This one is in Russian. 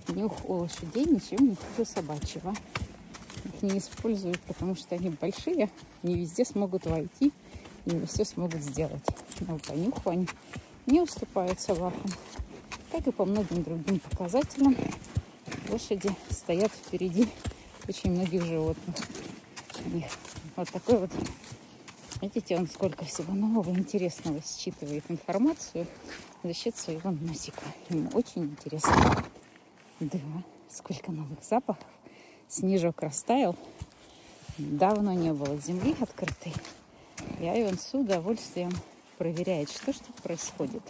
Нюх у лошадей ничем не хуже собачьего. Их не используют, потому что они большие, не везде смогут войти и не все смогут сделать. Но по нюху они не уступают собакам. Как и по многим другим показателям, лошади стоят впереди очень многих животных. У них вот такой вот, видите, он сколько всего нового, интересного считывает информацию за счет своего носика. Ему очень интересно. Да, сколько новых запахов. Снежок растаял. Давно не было земли открытой. И он с удовольствием проверяет, что же тут происходит.